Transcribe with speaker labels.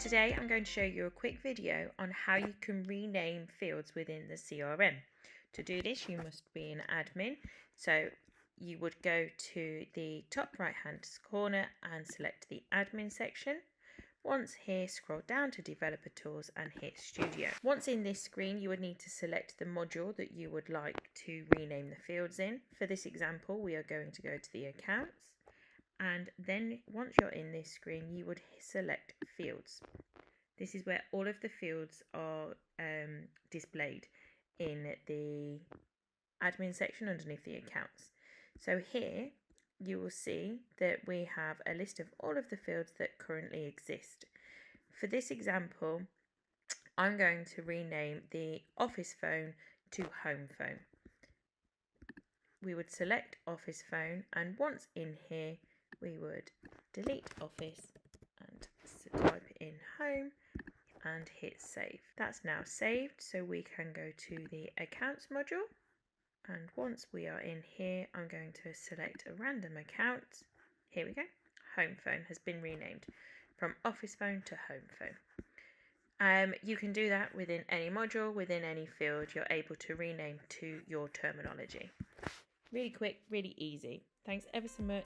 Speaker 1: Today I'm going to show you a quick video on how you can rename fields within the CRM. To do this you must be an admin, so you would go to the top right hand corner and select the admin section. Once here, scroll down to developer tools and hit studio. Once in this screen you would need to select the module that you would like to rename the fields in. For this example we are going to go to the accounts, and then once you're in this screen you would select fields. This is where all of the fields are displayed in the admin section underneath the accounts. So here you will see that we have a list of all of the fields that currently exist. For this example I'm going to rename the office phone to home phone. We would select office phone, and once in here we would delete office and type in home and hit save. That's now saved, so we can go to the accounts module, and once we are in here I'm going to select a random account. Here we go. Home phone has been renamed from office phone to home phone. You can do that within any module, within any field. You're able to rename to your terminology. Really quick, really easy. Thanks ever so much.